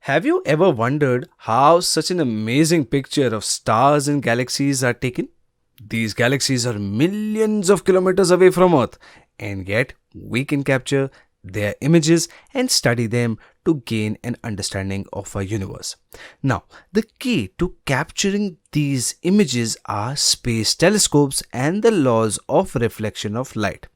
Have you ever wondered how such an amazing picture of stars and galaxies are taken? These galaxies are millions of kilometers away from Earth, and yet we can capture their images and study them to gain an understanding of our universe. Now, the key to capturing these images are space telescopes and the laws of reflection of light.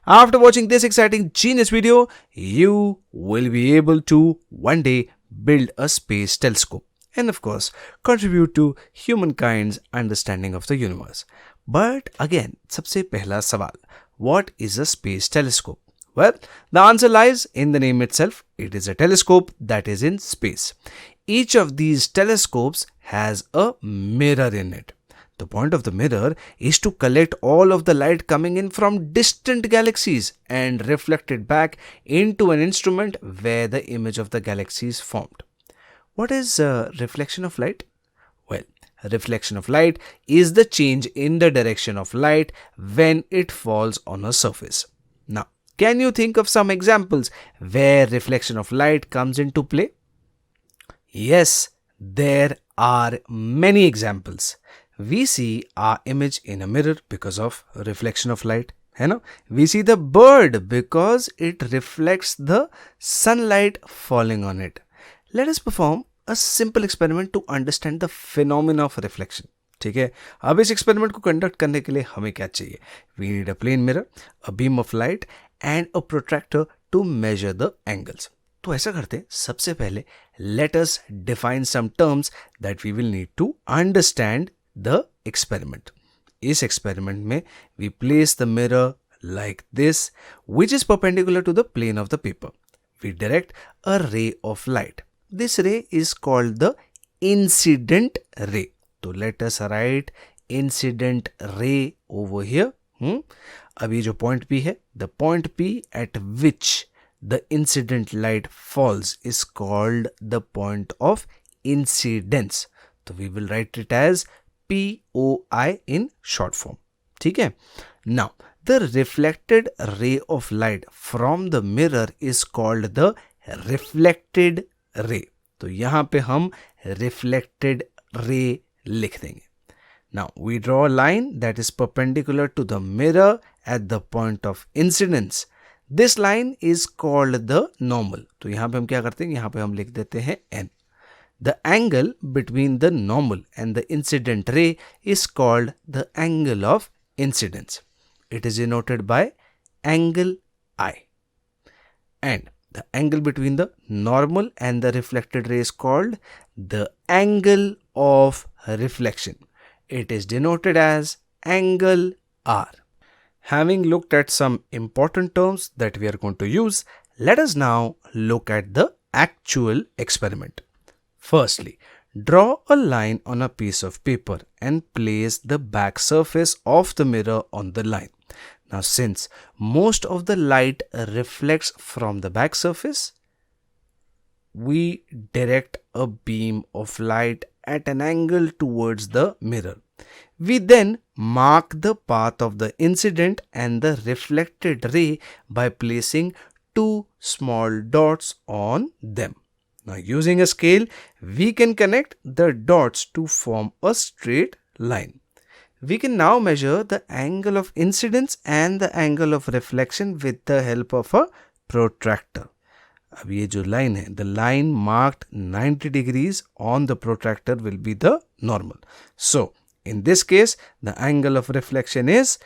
After watching this exciting genius video, you will be able to one day build a space telescope and of course contribute to humankind's understanding of the universe. But again, सबसे पहला सवाल, what is a space telescope? Well, the answer lies in the name itself. It is a telescope that is in space. Each of these telescopes has a mirror in it. The point of the mirror is to collect all of the light coming in from distant galaxies and reflect it back into an instrument where the image of the galaxy is formed. What is reflection of light? Well, reflection of light is the change in the direction of light when it falls on a surface. Now, can you think of some examples where reflection of light comes into play? Yes, there are many examples. We see our image in a mirror because of reflection of light. We see the bird because it reflects the sunlight falling on it. Let us perform a simple experiment to understand the phenomena of reflection. ठीक है, अब इस experiment को conduct करने के लिए हमें क्या चाहिए? We need a plane mirror, a beam of light and a protractor to measure the angles. तो ऐसा करते हैं, सबसे पहले let us define some terms that we will need to understand the experiment. इस एक्सपेरिमेंट में we place the mirror like this, which is perpendicular to the plane of the paper. We direct a ray of light. This ray is called the incident ray. So let us write incident ray over here. अब ये जो point P है, the point P at which the incident light falls is called the point of incidence. So we will write it as POI in short form. ठीक है? Now, the reflected ray of light from the mirror is called the reflected ray. तो यहाँ पे हम reflected ray लिख देंगे. Now we draw a line that is perpendicular to the mirror at the point of incidence. This line is called the normal. तो यहाँ पे हम क्या करते हैं? यहाँ पे हम लिख देते हैं n. The angle between the normal and the incident ray is called the angle of incidence. It is denoted by angle I. And the angle between the normal and the reflected ray is called the angle of reflection. It is denoted as angle R. Having looked at some important terms that we are going to use, let us now look at the actual experiment. Firstly, draw a line on a piece of paper and place the back surface of the mirror on the line. Now, since most of the light reflects from the back surface, we direct a beam of light at an angle towards the mirror. We then mark the path of the incident and the reflected ray by placing two small dots on them. Now, using a scale, we can connect the dots to form a straight line. We can now measure the angle of incidence and the angle of reflection with the help of a protractor. अब ये जो line है, the line marked 90 degrees on the protractor will be the normal. So, in this case, the angle of reflection is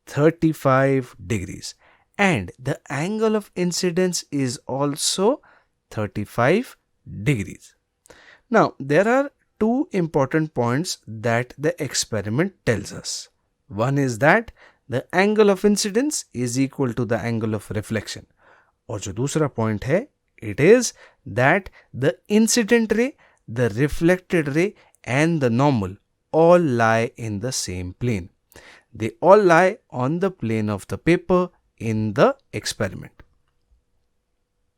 35 degrees and the angle of incidence is also 35 degrees. Now, there are two important points that the experiment tells us. One is that the angle of incidence is equal to the angle of reflection. और जो दूसरा point है, it is that the incident ray, the reflected ray and the normal all lie in the same plane. They all lie on the plane of the paper in the experiment.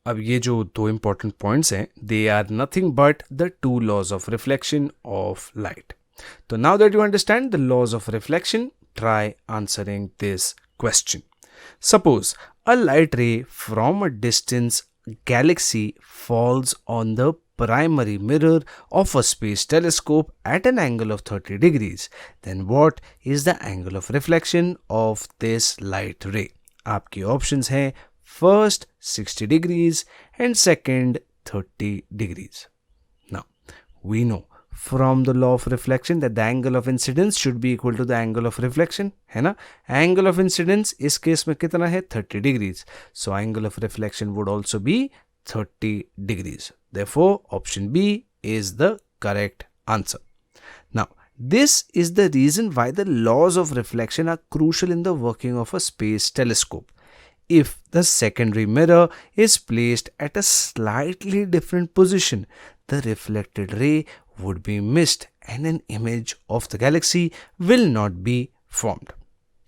अब ये जो दो important points हैं, they are nothing but the two laws of reflection of light. So now that you understand the laws of reflection, try answering this question. Suppose a light ray from a distant galaxy falls on the primary mirror of a space telescope at an angle of 30 degrees, then what is the angle of reflection of this light ray? आपके options हैं first 60 degrees and second 30 degrees. Now, we know from the law of reflection that the angle of incidence should be equal to the angle of reflection, है ना? Angle of incidence इस case में कितना है? 30 degrees. So angle of reflection would also be 30 degrees. Therefore, option B is the correct answer. Now, this is the reason why the laws of reflection are crucial in the working of a space telescope. If the secondary mirror is placed at a slightly different position, the reflected ray would be missed and an image of the galaxy will not be formed.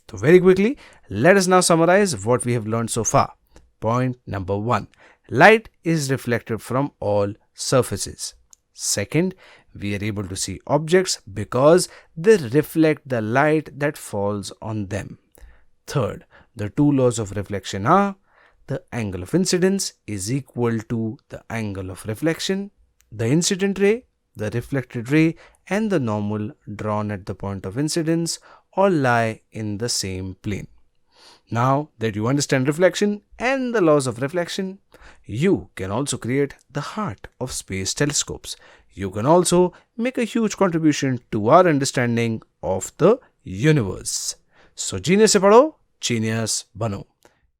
So very quickly, let us now summarize what we have learned so far. Point number 1. Light is reflected from all surfaces. Second, we are able to see objects because they reflect the light that falls on them. Third, the two laws of reflection are the angle of incidence is equal to the angle of reflection. The incident ray, the reflected ray, and the normal drawn at the point of incidence all lie in the same plane. Now that you understand reflection and the laws of reflection, you can also create the heart of space telescopes. You can also make a huge contribution to our understanding of the universe. So, genius se padho, genius bano.